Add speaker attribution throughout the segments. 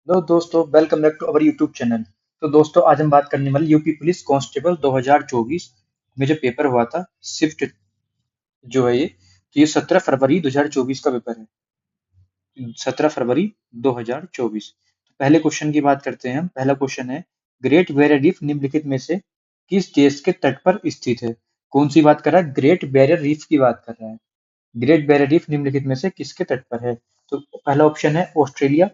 Speaker 1: Hello दोस्तों, welcome back to our YouTube channel. तो दोस्तों, आज हम बात करने वाले यूपी पुलिस कांस्टेबल 2024 में जो पेपर हुआ था शिफ्ट जो है ये। तो ये 17 फरवरी 2024 का पेपर है। 17 फरवरी 2024। तो पहले क्वेश्चन की बात करते हैं हम। पहला क्वेश्चन है, ग्रेट बैरियर रीफ निम्नलिखित में से किस देश के तट पर स्थित है? कौन सी बात कर रहा है? ग्रेट बैरियर रीफ की बात कर रहा है। ग्रेट बैरियर रीफ निम्नलिखित में से किसके तट पर है? तो पहला ऑप्शन है ऑस्ट्रेलिया,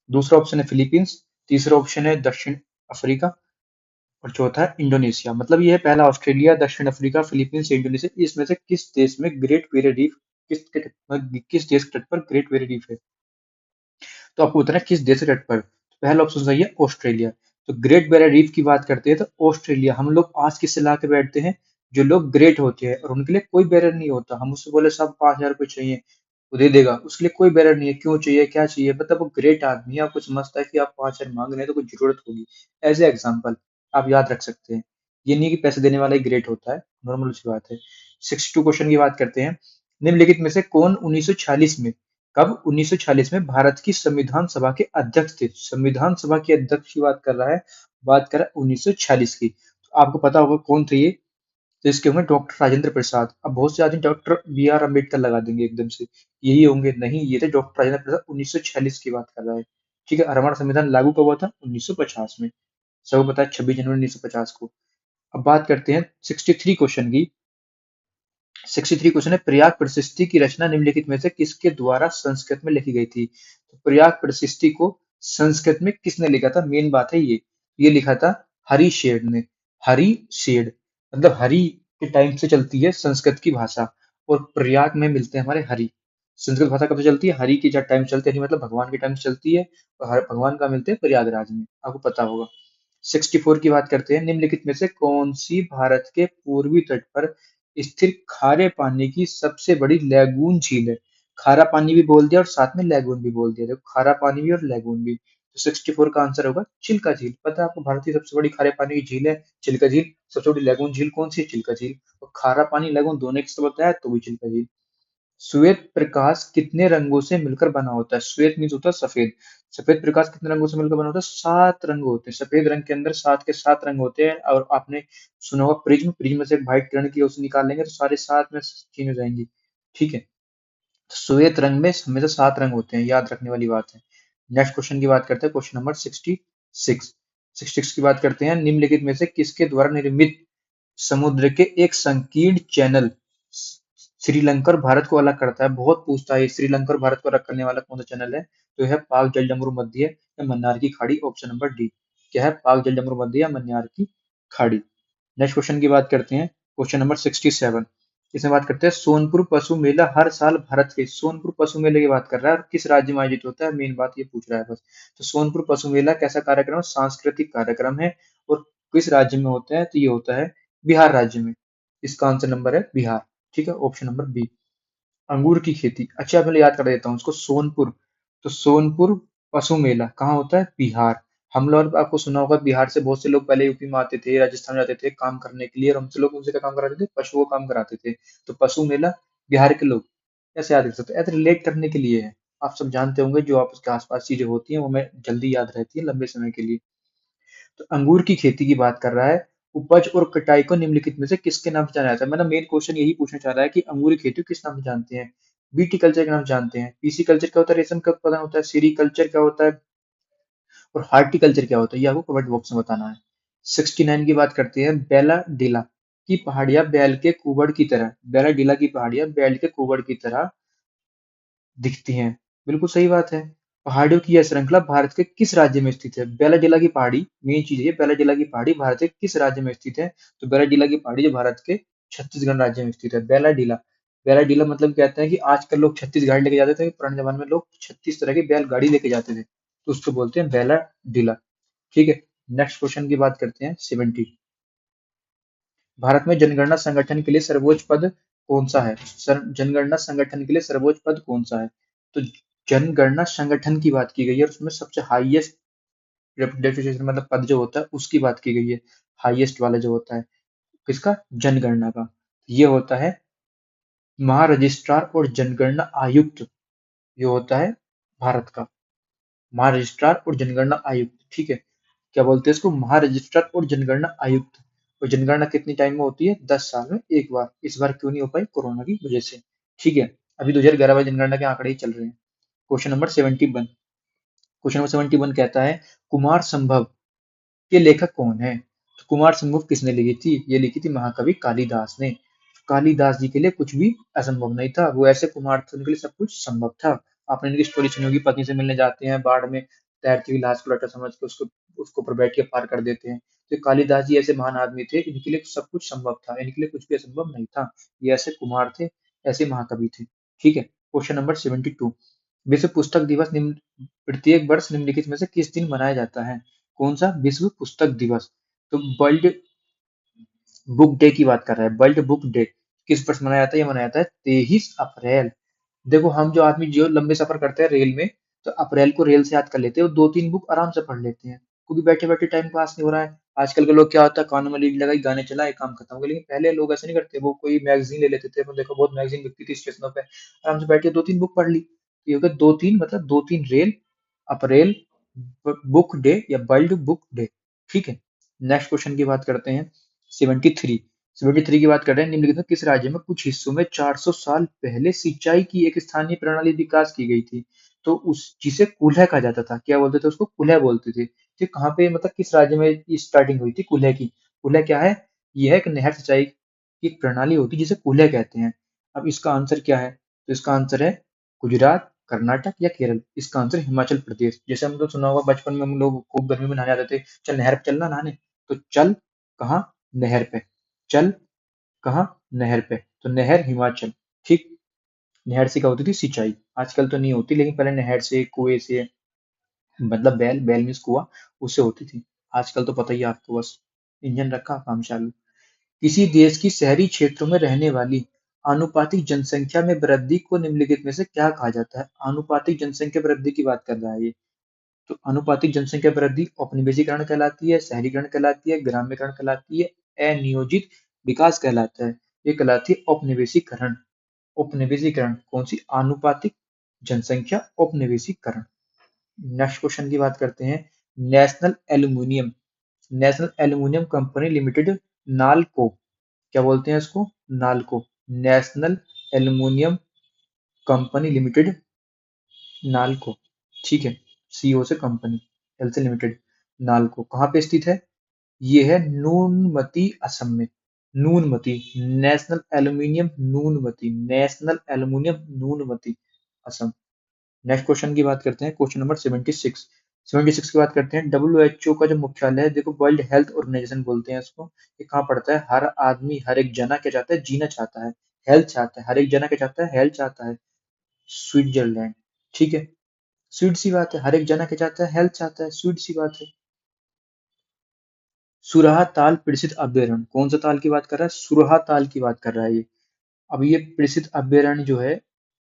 Speaker 1: दूसरा ऑप्शन है फिलीपींस, तीसरा ऑप्शन है दक्षिण अफ्रीका और चौथा है इंडोनेशिया। मतलब ये है पहला ऑस्ट्रेलिया, दक्षिण अफ्रीका, फिलीपींस, इंडोनेशिया। इसमें से किस देश में ग्रेट बैरियर रीफ किस देश के तट पर ग्रेट बैरियर रीफ है? तो आपको बताना है किस देश के तट पर। तो पहला ऑप्शन सही है ऑस्ट्रेलिया। तो ग्रेट बैरियर रीफ की बात करते हैं तो ऑस्ट्रेलिया। हम लोग आज किससे ला के बैठते हैं? जो लोग ग्रेट होते हैं और उनके लिए कोई बैरियर नहीं होता, हम उससे बोले साहब 5,000 रुपये चाहिए, वो दे देगा। उसके लिए कोई बैरियर नहीं है, क्यों चाहिए, क्या चाहिए, मतलब वो ग्रेट आदमी है। आपको समझता है कि आप 5,000 मांग रहे हैं तो कुछ जरूरत होगी। एज ए एग्जाम्पल आप याद रख सकते हैं। ये नहीं कि पैसे देने वाला ही ग्रेट होता है, नॉर्मल सी बात है। 62 क्वेश्चन की बात करते हैं। निम्नलिखित में से कौन 1946 में, कब 1946 में भारत की संविधान सभा के अध्यक्ष थे? संविधान सभा के अध्यक्ष की बात कर रहा है, बात कर रहा है 1946 की। तो आपको पता होगा कौन थे ये। तो इसके होंगे डॉक्टर राजेंद्र प्रसाद। अब बहुत से आदमी डॉक्टर बी आर अम्बेडकर लगा देंगे एकदम से, यही होंगे, नहीं, ये थे डॉक्टर राजेंद्र प्रसाद। 1946 की बात कर रहा है। ठीक है, और हमारा संविधान लागू कब हुआ था? 1950 में। सबको पता है 26 जनवरी 1950 को। अब बात करते हैं 63 क्वेश्चन की। 63 क्वेश्चन है, प्रयाग प्रशस्ति की रचना निम्नलिखित में से किसके द्वारा संस्कृत में लिखी गई थी? तो प्रयाग प्रशस्ति को संस्कृत में किसने लिखा था? मेन बात है ये लिखा था हरि शेर ने। हरि शेर मतलब हरि के टाइम से चलती है संस्कृत की भाषा, और प्रयाग में मिलते हैं हमारे हरि। संस्कृत भाषा कब से चलती है? हरि की जब टाइम चलती है, हरि मतलब भगवान के टाइम से चलती है, और भगवान का मिलते हैं प्रयागराज में, आपको पता होगा। 64 की बात करते हैं। निम्नलिखित में से कौन सी भारत के पूर्वी तट पर स्थिर खारे पानी की सबसे बड़ी लैगून झील है? खारा पानी भी बोल दिया और साथ में लैगून भी बोल दिया। देखो, खारा पानी भी और लैगून भी। तो 64 का आंसर होगा चिल्का झील। पता है आपको भारत की सबसे बड़ी खारे पानी की झील है चिल्का झील। सबसे बड़ी लैगून झील कौन सी है? चिल्का झील। और खारा पानी लैगून दोनों एक साथ बताया तो भी चिल्का झील। श्वेत प्रकाश कितने रंगों से मिलकर बना होता है? श्वेत मीन्स होता है सफेद। सफेद प्रकाश कितने रंगों से मिलकर बना होता है? 7 रंग होते हैं। सफेद रंग के अंदर 7 के 7 रंग होते हैं। और आपने सुना होगा प्रिज्म, प्रिज्म में से एक व्हाइट किरण की उसे निकालेंगे तो सारे 7 में चेंज हो जाएंगी। ठीक है, तो श्वेत रंग में हमेशा 7 रंग होते हैं, याद रखने वाली बात है। नेक्स्ट क्वेश्चन की बात करते हैं, क्वेश्चन नंबर 66। 66 की बात करते हैं। निम्नलिखित में से किसके द्वारा निर्मित समुद्र के एक संकीर्ण चैनल श्रीलंका और भारत को अलग करता है? बहुत पूछता है श्रीलंका और भारत को अलग करने वाला कौन सा चैनल है? तो है पाक जलजमरू मध्य या मन्नार की खाड़ी। Option number D. क्या है? पाक जलजमरू मध्य या मन्नार की खाड़ी। नेक्स्ट क्वेश्चन की बात करते हैं, क्वेश्चन नंबर 67। इसमें बात करते हैं, सोनपुर पशु मेला हर साल भारत के, सोनपुर पशु मेले की बात कर रहा है, और किस राज्य में आयोजित होता है? मेन बात ये पूछ रहा है बस। तो सोनपुर पशु मेला कैसा कार्यक्रम है? सांस्कृतिक कार्यक्रम है। और किस राज्य में होता है? तो ये होता है बिहार राज्य में। इसका आंसर नंबर है बिहार। ठीक है, ऑप्शन नंबर बी। अंगूर की खेती, अच्छा पहले याद कर देता हूँ उसको। सोनपुर, तो सोनपुर पशु मेला कहाँ होता है? बिहार। हम लोग, आपको सुना होगा, बिहार से बहुत से लोग पहले यूपी में आते थे, राजस्थान में जाते थे काम करने के लिए, और हमसे लोग उनसे क्या काम कराते थे? पशुओं का काम कराते थे। तो पशु मेला बिहार के लोग, ऐसे याद रख सकते हैं, ऐसे रिलेट करने के लिए है। आप सब जानते होंगे जो आपके आसपास चीजें होती हैं वो हमें जल्दी याद रहती है लंबे समय के लिए। तो अंगूर की खेती की बात कर रहा है। उपज और कटाई को निम्नलिखित में से किसके नाम से जाना जाता है? मतलब मेन क्वेश्चन यही पूछना चाह रहा है कि अंगूर की खेती को किस नाम से जानते हैं? बीटी कल्चर के नाम से जानते हैं। पीसी कल्चर क्या होता है? रेशम का उत्पादन होता है। सीरी कल्चर क्या होता है? और हार्टिकल्चर क्या होता है? ये आपको कमेंट बॉक्स में बताना है। 69 की बात करते हैं। बेला डीला की पहाड़ियां बैल के कुबड़ की तरह, बेला डीला की पहाड़ियां बैल के कुबड़ की तरह दिखती हैं। बिल्कुल सही बात है। पहाड़ियों की यह श्रृंखला भारत के किस राज्य में स्थित है? बेलाडीला की पहाड़ी, मेन चीज है बेलाडीला की पहाड़ी भारत के किस राज्य में स्थित है? तो बेलाडीला की पहाड़ी जो भारत के छत्तीसगढ़ राज्य में स्थित है। बेलाडीला, बेलाडीला मतलब कहते हैं कि आजकल लोग 36 गाड़ी लेके जाते थे, पुराने जमाने में लोग 36 तरह की बैल गाड़ी लेके जाते थे, तो उसको बोलते हैं बेलाडीला। ठीक है, नेक्स्ट क्वेश्चन की बात करते हैं 70। भारत में जनगणना संगठन के लिए सर्वोच्च पद कौन सा है? जनगणना संगठन के लिए सर्वोच्च पद कौन सा है? तो जनगणना संगठन की बात की गई है और उसमें सबसे हाईएस्ट रेपुटेशन मतलब पद जो होता है उसकी बात की गई है। हाईएस्ट वाला जो होता है किसका? जनगणना का। ये होता है महारजिस्ट्रार और जनगणना आयुक्त, ये होता है भारत का। महारजिस्ट्रार और जनगणना आयुक्त, ठीक है। क्या बोलते हैं इसको, महारजिस्ट्रार और जनगणना आयुक्त। और जनगणना कितनी टाइम में होती है, 10 साल में एक बार। इस बार क्यों नहीं हो पाई, कोरोना की वजह से, ठीक है। अभी 2011 वाली जनगणना के आंकड़े ही चल रहे हैं। Question number 71। क्वेश्चन नंबर 71 कहता है, कुमार संभव के लेखक कौन है। तो कुमार संभव किसने लिखी थी, ये लिखी थी महाकवि कालिदास ने। कालिदास जी के लिए कुछ भी असंभव नहीं था, वो ऐसे कुमार थे, उनके लिए सब कुछ संभव था। आपने इनकी स्टोरी सुनी होगी, पत्नी से मिलने जाते हैं, बाढ़ में तैरती हुई लाश को लटा समझ के उसको उसको ऊपर बैठ के पार कर देते हैं। तो कालिदास जी ऐसे महान आदमी थे, इनके लिए सब कुछ संभव था, इनके लिए कुछ भी असंभव नहीं था। ये ऐसे कुमार थे, ऐसे महाकवि थे, ठीक है। Question number 72। विश्व पुस्तक दिवस निम्न प्रत्येक वर्ष निम्नलिखित में से किस दिन मनाया जाता है। कौन सा, विश्व पुस्तक दिवस। तो वर्ल्ड बुक डे की बात कर रहा है, वर्ल्ड बुक डे किस वर्ष मनाया जाता है, ये मनाया जाता है 23 अप्रैल। देखो हम जो आदमी जो लंबे सफर करते हैं रेल में, तो अप्रैल को रेल से याद कर लेते हैं, वो 2-3 बुक आराम से पढ़ लेते हैं, क्योंकि बैठे बैठे टाइम पास नहीं हो रहा है। आजकल के लोग क्या होता है, कानों में लीड लगाई, गाने चलाए, काम खत्म हो गया। लेकिन पहले लोग ऐसे नहीं करते, वो कोई मैगजीन ले लेते थे, मैं देखो बहुत मैगजीन बिकती थी स्टेशनों पे, आराम से बैठ के 2-3 बुक पढ़ ली। तो ये हो गया 2-3, मतलब 2-3 रेल, अप्रैल बुक डे या वर्ल्ड बुक डे, ठीक है। नेक्स्ट क्वेश्चन की बात करते हैं, 73। 73 की बात कर रहे हैं, निम्नलिखित में किस राज्य में कुछ हिस्सों में 400 साल पहले सिंचाई की एक स्थानीय प्रणाली विकास की गई थी। तो उस जिसे कुल्ह कहा जाता था, क्या बोलते थे उसको, कुल्ह बोलते थे। तो कहाँ पे, मतलब किस राज्य में ये स्टार्टिंग हुई थी कुल्ह की। कुल्ह क्या है, यह एक नहर सिंचाई की एक प्रणाली होती है जिसे कुल्ह कहते हैं। अब इसका आंसर क्या है, तो इसका आंसर है गुजरात, कर्नाटक या केरल। इसका आंसर हिमाचल प्रदेश। जैसे हम लोग सुना होगा बचपन में, हम लोग खूब गर्मी में नहाने जाते थे, चल नहर पे चलना नहाने, तो चल कहाँ, नहर पे, चल कहाँ, नहर पे, तो नहर हिमाचल, ठीक। नहर से क्या होती थी, सिंचाई। आजकल तो नहीं होती, लेकिन पहले नहर से, कुएं से, मतलब बैल, बैल मीन्स कुआं, उससे होती थी। आजकल तो पता ही है आपको, बस इंजन रखा काम चालू। किसी देश की शहरी क्षेत्रों में रहने वाली आनुपातिक जनसंख्या में वृद्धि को निम्नलिखित में से क्या कहा जाता है। आनुपातिक जनसंख्या वृद्धि की बात कर रहा है ये। तो आनुपातिक जनसंख्या वृद्धि औपनिवेशीकरण कहलाती है, शहरीकरण कहलाती है, ग्रामीणकरण कहलाती है, अनियोजित विकास कहलाता है। ये कहलाती है औपनिवेशीकरण। औपनिवेशीकरण कौन सी, आनुपातिक जनसंख्या औपनिवेशीकरण। नेक्स्ट क्वेश्चन की बात करते हैं, national aluminium, national aluminium company limited, Nalco, क्या बोलते हैं इसको, Nalco. National aluminium company limited, Nalco, ठीक है। सीओ से कंपनी, एल से लिमिटेड, नालको कहाँ पे स्थित है, ये है नूनमती, असम में। Noonmati, national aluminium Noonmati, national aluminium Noonmati, Assam. Next question की बात करते हैं, क्वेश्चन नंबर 76। 76 की बात करते हैं, WHO का जो मुख्यालय है, देखो वर्ल्ड हेल्थ ऑर्गेनाइजेशन बोलते हैं इसको, ये कहाँ पड़ता है। हर आदमी, हर एक जना क्या चाहता है, जीना चाहता है, हेल्थ चाहता है, हर एक जना क्या चाहता है, हेल्थ चाहता है। स्विट्जरलैंड, ठीक है। स्वीट सी बात है, हर एक जना क्या चाहता है, हेल्थ चाहता है, स्वीट सी बात है। सुरहा ताल प्रसिद्ध अभ्यारण्य, कौन सा ताल की बात कर रहा है, सुरहा ताल की बात कर रहा है ये। अब ये प्रसिद्ध अभ्यारण्य जो है,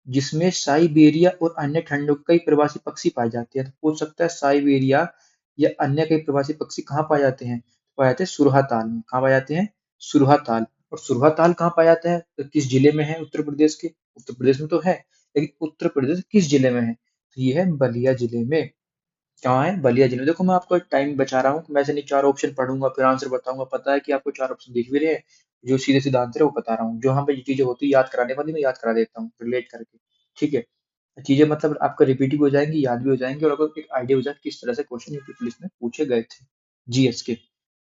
Speaker 1: जिसमें साइबेरिया और अन्य ठंडों के कई प्रवासी पक्षी पाए जाते हैं। तो पूछ सकता है साइबेरिया या अन्य कई प्रवासी पक्षी कहाँ पाए जाते हैं, पाए जाते हैं सुरहा ताल में। कहाँ पाए जाते हैं, सुरहा ताल। और सुरहा ताल कहाँ पाया जाता है, तो किस जिले में है, उत्तर प्रदेश के, उत्तर प्रदेश में तो है, लेकिन उत्तर प्रदेश किस जिले में है, तो ये है बलिया जिले में। कहाँ है, बलिया जिले में। देखो मैं आपको टाइम बचा रहा हूँ, मैं से नहीं 4 ऑप्शन पढ़ूंगा फिर आंसर बताऊंगा, पता है कि आपको 4 ऑप्शन दिख भी रहे हैं, जो सीधे सीधा आंसर है वो बता रहा हूँ। जो यहाँ पे ये चीजें होती है याद कराने वाली, मैं याद करा देता हूँ रिलेट करके, ठीक है। चीजें मतलब आपका रिपीट भी हो जाएंगी, याद भी हो जाएंगी, और आपको एक आइडिया हो जाए किस तरह से क्वेश्चन यूपी पुलिस में पूछे गए थे। जीएस के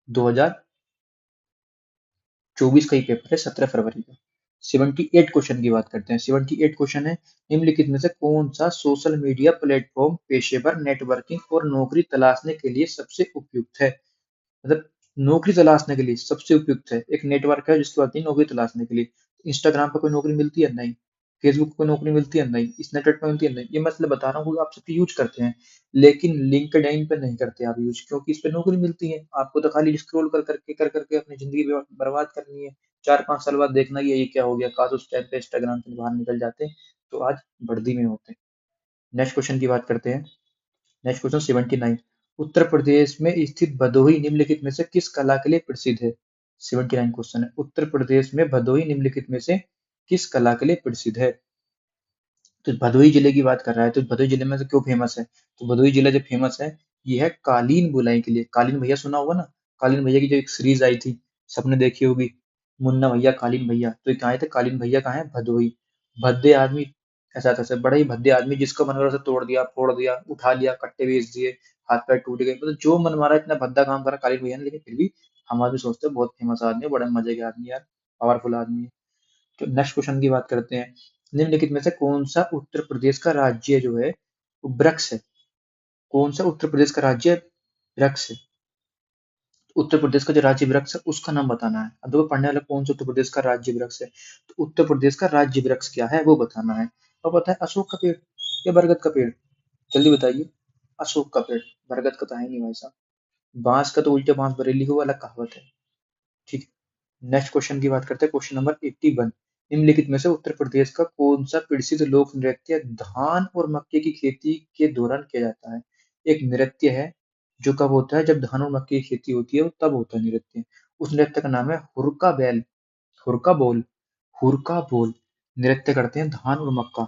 Speaker 1: 2024 का ही पेपर है, 17 फरवरी का। 78 क्वेश्चन की बात करते हैं। 78 क्वेश्चन है, निम्नलिखित में से कौन सा सोशल मीडिया प्लेटफॉर्म पेशेवर नेटवर्किंग और नौकरी तलाशने के लिए सबसे उपयुक्त है। मतलब नौकरी तलाशने के लिए सबसे उपयुक्त है। एक नेटवर्क है जिसकी बात है नौकरी तलाशने के लिए। इंस्टाग्राम पे कोई नौकरी मिलती है, नहीं। फेसबुक पे कोई नौकरी मिलती है, नहीं। स्नैपचैट पे मिलती है, नहीं। ये मतलब बता रहा हूँ, आप सबकी यूज करते हैं, लेकिन लिंक्डइन पे नहीं करते आप यूज, क्योंकि इस पे नौकरी मिलती है। आपको तो खाली स्क्रॉल कर करके अपनी जिंदगी बर्बाद करनी है। 4-5 साल बाद देखना कि ये क्या हो गया, काश उस टाइम पे इंस्टाग्राम से बाहर निकल जाते तो आज वर्दी में होते। नेक्स्ट क्वेश्चन की बात करते हैं। Next question 79। उत्तर प्रदेश में स्थित भदोही निम्नलिखित में से किस कला के लिए प्रसिद्ध है। 79 क्वेश्चन है, उत्तर प्रदेश में भदोही निम्नलिखित में से किस कला के लिए प्रसिद्ध है। तो भदोही जिले की बात कर रहा है, तो भदोही जिले में से क्यों फेमस है? तो भदोही जिला जो फेमस है, ये है कालीन बुनाई के लिए। कालीन भैया सुना होगा ना? कालीन भैया की जो एक सीरीज आई थी, सबने देखी होगी, मुन्ना भैया कालीन भैया। तो ये कहाँ है? थे कालीन भैया कहाँ है? भदोही। भद्दे आदमी, ऐसा तैसा बड़ा ही भद्दे आदमी, जिसको मन करा उसे तोड़ दिया, फोड़ दिया, उठा लिया, कट्टे बेच दिए, हाथ पैर टूट गए, मतलब जो मन मारा इतना भद्दा काम करा कालीन भैया ने। लेकिन फिर भी हम आदमी सोचते हैं बहुत फेमस आदमी है, बड़े मजे के आदमी यार, पावरफुल आदमी है। तो नेक्स्ट क्वेश्चन की बात करते हैं। निम्नलिखित में से कौन सा उत्तर प्रदेश का राज्य जो है वो वृक्ष है? कौन सा उत्तर प्रदेश का राज्य वृक्ष है? उत्तर प्रदेश का जो राज्य वृक्ष है उसका नाम बताना है। अब देखो पढ़ने वाला, कौन सा उत्तर प्रदेश का राज्य वृक्ष है, तो उत्तर प्रदेश का राज्य वृक्ष क्या है वो बताना है। और पता है, अशोक का पेड़ या बरगद का पेड़? जल्दी बताइए। अशोक का पेड़, बरगद का तो है नहीं भाई साहब। बांस का तो उल्टे बांस बरेली को अलग कहावत है। ठीक है, नेक्स्ट क्वेश्चन की बात करते हैं, क्वेश्चन नंबर 81। निम्नलिखित में से उत्तर प्रदेश का कौन सा प्रसिद्ध लोक नृत्य धान और मक्के की खेती के दौरान किया जाता है? एक नृत्य है जो कब होता है? जब धान और मक्के की खेती होती है, वो तब होता है नृत्य। उस नृत्य का नाम है हुरका बैल, हुरका बोल, हुरका बोल। नृत्य करते हैं धान और मक्का,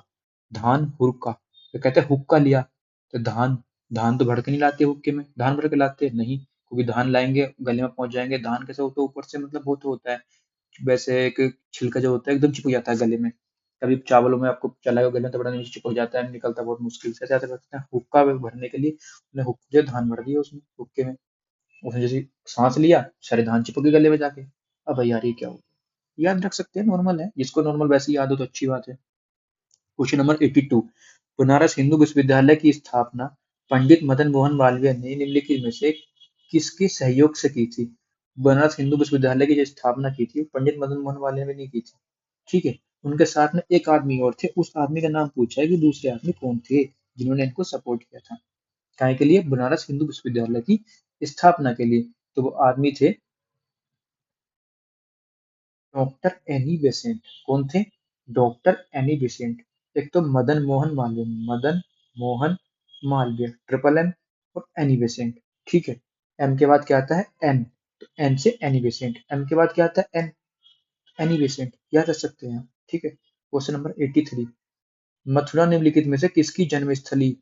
Speaker 1: धान हुरका। तो कहते हैं हुक्का लिया, तो धान, धान तो भर के नहीं लाते हुक्के में, धान भर के लाते हैं नहीं, क्योंकि धान लाएंगे गले में पहुंच जाएंगे। धान कैसे होता है? ऊपर से मतलब वो तो होता है, वैसे एक छिलका जो होता है एकदम चिपक जाता है गले में। कभी चावलों में आपको चलाएगा गले में तो बड़ा नीचे चिपक जाता है, निकलता बहुत मुश्किल से। ऐसे ऐसे करते हैं हुक्का भरने के लिए, उन्हें जो धान भर दिया उसमें हुक्के में, उसने जैसे सांस लिया, सारे धान चिपक गए गले में जाके। अब भाई यार ये क्या हो गया? याद रख सकते हैं, नॉर्मल है, जिसको नॉर्मल वैसे ही याद हो तो अच्छी बात है। Question number 82। बनारस हिंदू विश्वविद्यालय की स्थापना पंडित मदन मोहन मालवीय ने निम्नलिखित में से किसके सहयोग से की थी? बनारस हिंदू विश्वविद्यालय की जो स्थापना की थी, वो पंडित मदन मोहन मालवीय ने नहीं की थी। ठीक है, उनके साथ में एक आदमी और थे, उस आदमी का नाम पूछा है कि दूसरे आदमी कौन थे जिन्होंने इनको सपोर्ट किया था, काय के लिए? बनारस हिंदू विश्वविद्यालय की स्थापना के लिए। तो वो आदमी थे डॉक्टर एनी बेसेंट। कौन थे? Doctor Annie Besant. एक तो मदन मोहन मालवीय, मदन मोहन मालवीय ट्रिपल एम, और एनी बेसेंट। ठीक है, एम के बाद क्या आता है? एन, तो एन से एनी बेसेंट, एम के बाद क्या आता है? एन, एनी बेसेंट, याद रख सकते हैं आप। ठीक है, क्वेश्चन नंबर 83। मथुरा निम्नलिखित में से किसकी जन्मस्थली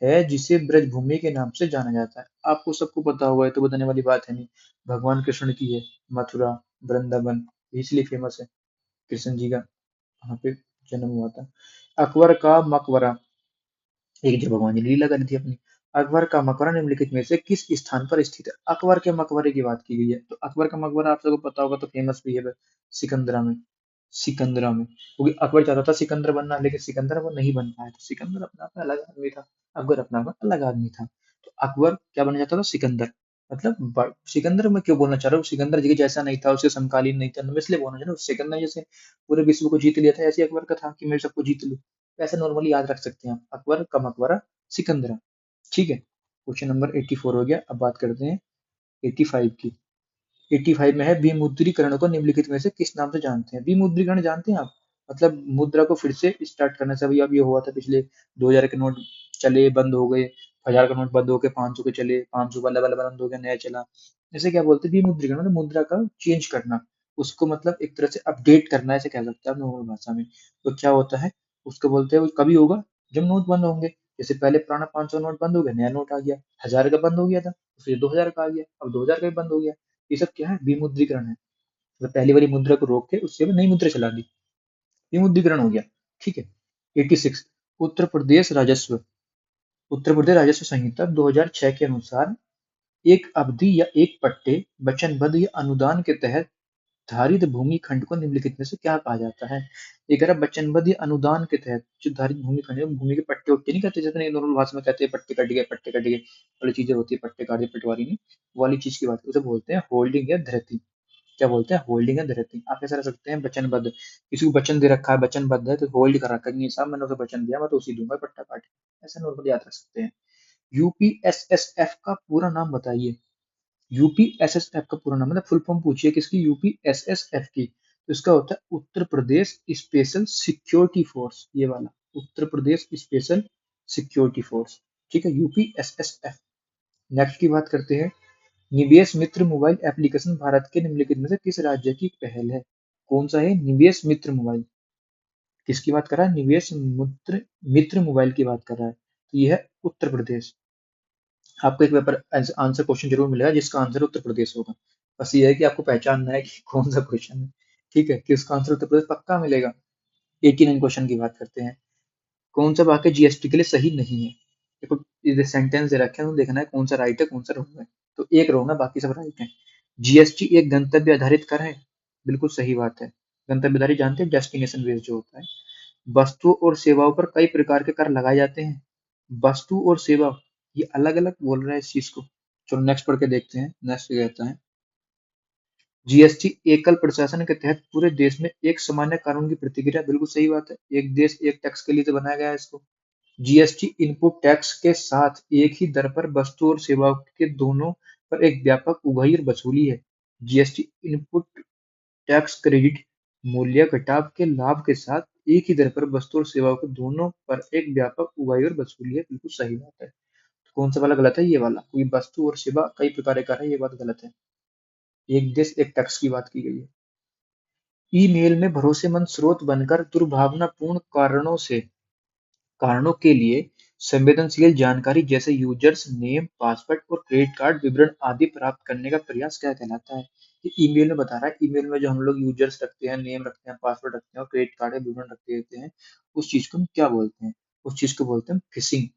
Speaker 1: है जिसे ब्रजभूमि के नाम से जाना जाता है? आपको सबको पता होगा, ये तो बताने वाली बात है नहीं। भगवान कृष्ण की है मथुरा, वृंदावन, इसलिए फेमस है, कृष्ण जी का वहाँ पे जन्म हुआ था। अकबर का मकबरा, एक जो भगवान ने लीला करी थी अपनी। अकबर का मकबरा निम्नलिखित में से किस स्थान पर स्थित है? अकबर के मकबरे की बात की गई है, तो अकबर का मकबरा आप सबको पता होगा, तो फेमस भी है सिकंदरा में। सिकंदरा में, क्योंकि अकबर चाहता था सिकंदर बनना, लेकिन सिकंदर वो नहीं बन पाया, तो सिकंदर अपना अपना अलग आदमी था, अकबर अपना अपना अलग आदमी था। तो अकबर क्या बनना चाहता था? सिकंदर। मतलब सिकंदर में क्यों बोलना चाह रहा हूँ? सिकंदर जी जैसा नहीं था, उसके समकालीन नहीं था, मैं इसलिए बोलना चाह रहा हूँ सिकंदर जैसे पूरे विश्व को जीत लिया था, ऐसे अकबर का था कि मैं सबको जीत लूं। ऐसे नॉर्मली याद रख सकते हैं आप, अकबर का मकबरा सिकंदरा। ठीक है, क्वेश्चन नंबर 84 हो गया। अब बात करते हैं 85 की। 85 में है, विमुद्रीकरण को निम्नलिखित में से किस नाम से जानते हैं? विमुद्रीकरण जानते हैं आप? मतलब मुद्रा को फिर से स्टार्ट करना से, अभी अब ये हुआ था पिछले 2000 के नोट चले बंद हो गए, 1000 का नोट बंद हो गए, 500 के चले, 500 वाला वाला बंद हो गया, नया चला। जैसे क्या बोलते हैं? विमुद्रीकरण मतलब मुद्रा का चेंज करना, उसको मतलब एक तरह से अपडेट करना, ऐसे कह सकते हैं आप नॉर्मल भाषा में। तो क्या होता है, उसको बोलते हैं, वो कभी होगा जब नोट बंद होंगे। जैसे पहले पुराना 500 नोट बंद हो गया, नया नोट आ गया, 1000 का बंद हो गया था, फिर 2000 का आ गया, अब 2000 का भी बंद हो गया। ये सब क्या है? विमुद्रीकरण है। मतलब पहली वाली मुद्रा को रोक के उससे नई मुद्रा चला दी, विमुद्रीकरण हो गया। ठीक है, 86। उत्तर प्रदेश राजस्व, उत्तर प्रदेश राजस्व संहिता 2006 के अनुसार एक अवधि या एक पट्टे, वचनबद्ध या अनुदान के तहत धारित भूमि खंड को निम्नलिखित में से क्या कहा जाता है? एक अगर वचनबद्ध या अनुदान के तहत जो धारित भूमि खंड है, भूमि के पट्टे उट्टे नहीं कहते, जितने नॉर्मल भाषा में कहते हैं पट्टे कट गए, पट्टे कट गए वाली चीजें होती है, पट्टे काट दिए पटवारी ने, वो वाली चीज की बात, उसे बोलते हैं होल्डिंग या धरती। क्या बोलते हैं? Holding and rating. आप कैसे रख सकते हैं? वचनबद्ध, किसी को वचन दे रखा है, वचनबद्ध है, तो होल्ड कर रखा है कि साहब मैंने उसे वचन दिया, मैं तो उसी दूंगा पट्टा काट के। ऐसा नॉर्मल याद रख सकते हैं। यूपीएसएसएफ का पूरा नाम बताइए। यूपीएसएसएफ का पूरा नाम मतलब फुल फॉर्म पूछिए किसकी? यूपीएसएसएफ की, तो इसका होता है Uttar Pradesh special security force, ये वाला Uttar Pradesh special security force. ठीक है, यूपीएसएसएफ। नेक्स्ट की बात करते हैं। निवेश मित्र मोबाइल एप्लीकेशन भारत के निम्नलिखित में से किस राज्य की पहल है? कौन सा है निवेश मित्र मोबाइल? किसकी बात कर रहा है? निवेश मित्र मित्र मोबाइल की बात कर रहा है। तो ये है उत्तर प्रदेश। आपको एक पेपर आंसर क्वेश्चन जरूर मिलेगा जिसका आंसर उत्तर प्रदेश होगा। बस ये है कि आपको पहचानना है कि कौन सा क्वेश्चन है। ठीक है, कि उसका आंसर उत्तर प्रदेश पक्का मिलेगा। 89 क्वेश्चन की बात करते हैं। कौन सा वाक्य जीएसटी के लिए सही नहीं है? देखो, ये सेंटेंस दे रखे हैं तो देखना है कौन सा राइट है कौन सा रॉन्ग है। तो एक रॉन्ग है, बाकी सब राइट है। जीएसटी एक गंतव्य आधारित कर है, बिल्कुल सही बात है। गंतव्य आधारित जानते हैं, डेस्टिनेशन बेस्ड जो होता है। वस्तु और सेवाओं पर कई प्रकार के कर लगाए जाते हैं। वस्तु और सेवा, ये अलग अलग बोल रहा है इस चीज को। चलो नेक्स्ट पढ़ के देखते हैं। नेक्स्ट कहता है जीएसटी एकल प्रशासन के तहत पूरे देश में एक सामान्य कानून की प्रतिक्रिया, बिल्कुल सही बात है। एक देश एक टैक्स के लिए तो बनाया गया है इसको। जीएसटी इनपुट टैक्स के साथ एक ही दर पर वस्तु और सेवाओं के दोनों पर एक व्यापक उगाही और वसूली है। जीएसटी इनपुट टैक्स क्रेडिट मूल्य घटाव के लाभ के साथ एक ही दर पर वस्तु और सेवाओं के दोनों पर एक व्यापक उगाही और वसूली है, बिल्कुल सही बात है। तो कौन सा वाला गलत है? ये वाला, क्योंकि वस्तु और सेवा कई प्रकार का है, ये बात गलत है। एक देश एक टैक्स की बात की गई है। ईमेल में भरोसेमंद स्रोत बनकर दुर्भावनापूर्ण कारणों के लिए संवेदनशील जानकारी जैसे यूजर्स नेम, पासवर्ड और क्रेडिट कार्ड विवरण आदि प्राप्त करने का प्रयास क्या कहलाता है? ये ईमेल में बता रहा है। ईमेल में जो हम लोग यूजर्स रखते हैं, नेम रखते हैं, पासवर्ड रखते हैं और क्रेडिट कार्ड का विवरण रख देते हैं, उस चीज को हम क्या बोलते हैं? उस चीज को बोलते हैं फिशिंग।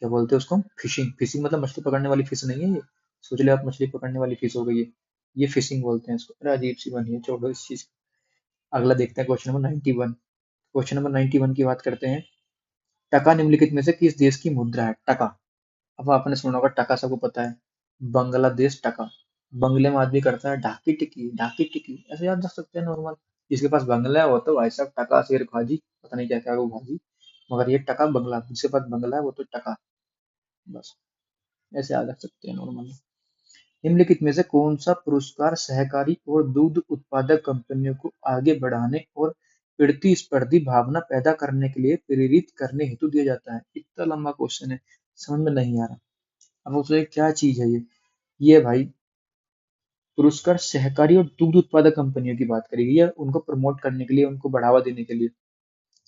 Speaker 1: क्या बोलते हैं उसको हम? फिशिंग। फिशिंग मतलब मछली पकड़ने वाली फिश नहीं है ये। सोच ले आप मछली पकड़ने वाली फिश हो गई है। ये फिशिंग बोलते हैं इसको। अरे अजीब सी बनी है, छोड़ो इस चीज को। अगला देखते हैं क्वेश्चन नंबर 91। क्वेश्चन नंबर 91 की बात करते हैं। टका निम्नलिखित में से किस देश की मुद्रा है? टका। अब आपने सुना होगा टका, सबको पता है। बांग्लादेश टका। बंगले में आदमी करता है ढाकी टिकी ढाकी टिकी, ऐसे याद रख सकते हैं नॉर्मल। जिसके पास बंगला है वो तो भाई साहब टका शेर खाजी, पता नहीं क्या क्या वो भाजी। मगर ये टका बंगला, जिसके पास बंगला है वो तो टका। बस ऐसे याद रख सकते हैं नॉर्मल। निम्नलिखित में से कौन सा पुरस्कार सहकारी और दुग्ध उत्पादक कंपनियों को आगे बढ़ाने और प्रतिस्पर्धी भावना पैदा करने के लिए प्रेरित करने हेतु दिया जाता है? इतना लंबा क्वेश्चन है, समझ में नहीं आ रहा। अब उससे क्या चीज है ये भाई पुरस्कार सहकारी और दुग्ध उत्पादक कंपनियों की बात करेगी, या उनको प्रमोट करने के लिए, उनको बढ़ावा देने के लिए।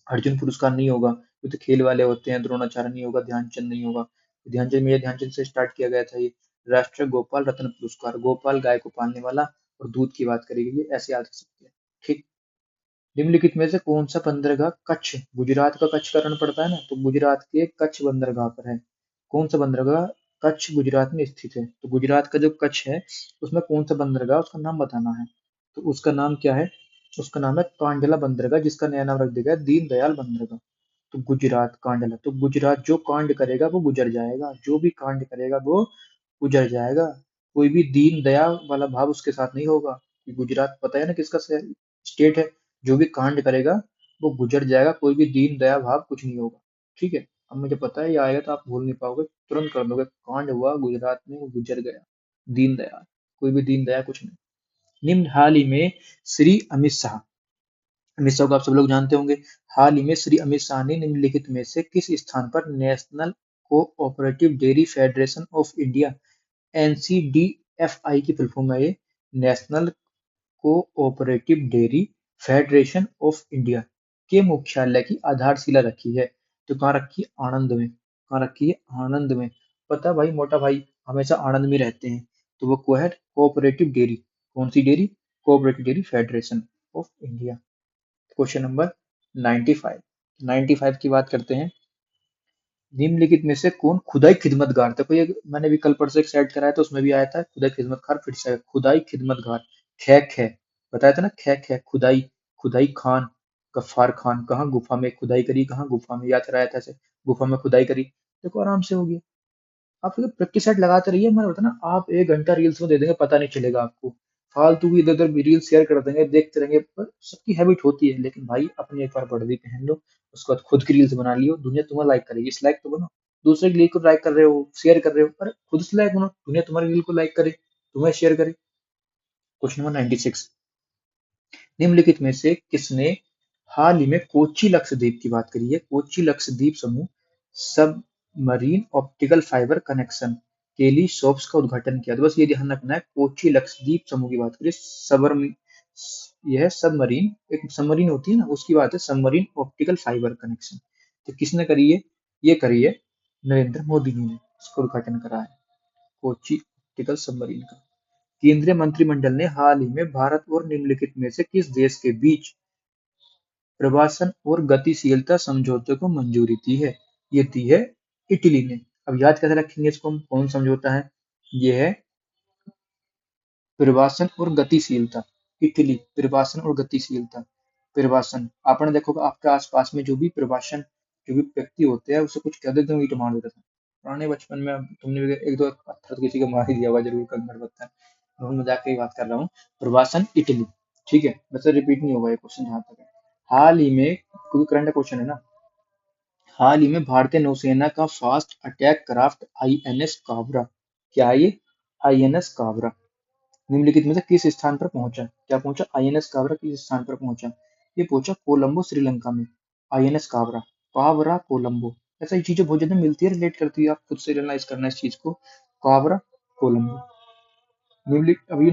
Speaker 1: अर्जुन पुरस्कार नहीं होगा, ये तो खेल वाले होते हैं। द्रोणाचार्य नहीं होगा, ध्यानचंद नहीं होगा। ध्यानचंद, मेरे ध्यानचंद से स्टार्ट किया गया था ये। राष्ट्रीय गोपाल रत्न पुरस्कार, गोपाल गाय को पालने वाला और दूध की बात करेगी, ये ऐसे याद रख सकते हैं। ठीक। निम्नलिखित में से कौन सा बंदरगाह कच्छ, गुजरात का कच्छ का रण पड़ता है ना, तो गुजरात के कच्छ बंदरगाह पर है। कौन सा बंदरगाह कच्छ गुजरात में स्थित है? तो गुजरात का जो कच्छ है उसमें कौन सा बंदरगाह, उसका नाम बताना है। तो उसका नाम क्या है? उसका नाम है कांडला बंदरगाह, जिसका नया नाम रख दिया गया है दीनदयाल बंदरगाह। तो गुजरात कांडला, तो गुजरात जो कांड करेगा वो गुजर जाएगा, जो भी कांड करेगा वो गुजर जाएगा। कोई भी दीन दया वाला भाव उसके साथ नहीं होगा। कि गुजरात पता है ना किसका स्टेट है। जो भी कांड करेगा वो गुजर जाएगा, कोई भी दीन दया भाव कुछ नहीं होगा। ठीक है। अब मुझे पता है ये आएगा तो आप भूल नहीं पाओगे, तुरंत कर दोगे। कांड हुआ गुजरात में, वो गुजर गया। दीन दया, कोई भी दीन दया कुछ नहीं। निम्न हाल ही में श्री अमित शाह, अमित शाह को आप सब लोग जानते होंगे। हाल ही में श्री अमित शाह ने निम्नलिखित में से किस स्थान पर national cooperative dairy federation of India, NCDFI की फुल फॉर्म है ये, national cooperative dairy federation of India के मुख्यालय की आधारशिला रखी है? तो कहाँ रखी है? आनंद में। कहाँ रखी है? आनंद में। पता भाई, मोटा भाई हमेशा आनंद में रहते हैं। तो वो को है कोऑपरेटिव डेयरी। कौन सी डेयरी? Cooperative dairy federation of India. Question number 95। 95 की बात करते हैं। निम्नलिखित में से कौन खुदाई खिदमतगार था? कोई मैंने भी कल परसों एक सेट कराया था, उसमें भी आया था खुदाई खिदमतगार, फिर से खुदाई खिदमतगार। खैक है, बताया था ना, खैक है खुदाई। खुदाई खान, गफ्फार खान, कहाँ गुफा में खुदाई करी, कहाँ गुफा में, याद कराया था ऐसे। गुफा में खुदाई करी। देखो आराम से होगी। आप लोग प्रैक्टिस सेट लगाते रहिए। मैंने बताया ना, आप 1 घंटा रील्स में दे देंगे, पता नहीं चलेगा आपको। फालतू की इधर उधर रील शेयर कर देंगे, देखते रहेंगे। पर सबकी हैबिट होती है, लेकिन भाई अपनी एक बार वर्दी पहन लो, उसके बाद खुद की रील्स बना लियो, दुनिया तुम्हें लाइक करेगी। इस लाइक तो बनो। दूसरे की रील को लाइक कर रहे हो, शेयर कर रहे हो, अरे खुद से लाइक बनो, दुनिया तुम्हारी रील को लाइक करे, तुम्हें शेयर करे। Question number 96। निम्नलिखित में से किसने हाल ही में कोच्चि लक्षद्वीप की बात करी है? कोच्चि लक्षद्वीप समूह सबमरीन ऑप्टिकल फाइबर कनेक्शन के लिए शॉप्स का उद्घाटन किया? तो बस ये ध्यान रखना है, कोच्चि लक्षद्वीप समूह की बात करिए, यह सबमरीन, एक सबमरीन होती है ना, उसकी बात है, सबमरीन ऑप्टिकल फाइबर कनेक्शन। तो किसने करी है? ये करी है नरेंद्र मोदी जी ने, इसका उद्घाटन करा है कोची ऑप्टिकल सबमरीन का। केंद्रीय मंत्रिमंडल ने हाल ही में भारत और निम्नलिखित में से किस देश के बीच प्रवासन और गतिशीलता समझौते को मंजूरी दी है? ये दी है इटली ने। अब याद कैसे रखेंगे इसको हम, कौन समझौता है? ये है प्रवासन और गतिशीलता। इटली, प्रवासन और गतिशीलता। प्रवासन, आपने देखोगे आपके आसपास में जो भी प्रवासन, जो भी व्यक्ति होते हैं, उसे कुछ कह देते हैं, ईंट मार देते थे पुराने बचपन में। तुमने भी एक दो पत्थर तो किसी को मार ही दिया होगा जरूर, कंकड़ पत्थर। मैं मजाक की बात कर रहा हूँ। प्रवासन इटली, ठीक है, वैसे रिपीट नहीं होगा ये क्वेश्चन जहां तक है। हाल ही में, क्योंकि करंट क्वेश्चन है ना, हाल ही में भारतीय नौसेना का fast attack craft INS Kabra, क्या है ये? आईएनएस काबरा निम्नलिखित में से किस स्थान पर पहुंचा? क्या पहुंचा? आईएनएस काबरा किस स्थान पर पहुंचा? ये पहुंचा कोलंबो, श्रीलंका में। आईएनएस काबरा, काबरा कोलंबो। ऐसा ही चीजें बहुत ज्यादा मिलती है, रिलेट करती है, आप खुद से एनालाइज करना इस चीज को। काबरा कोलंबो। निम्नलिखित, अभी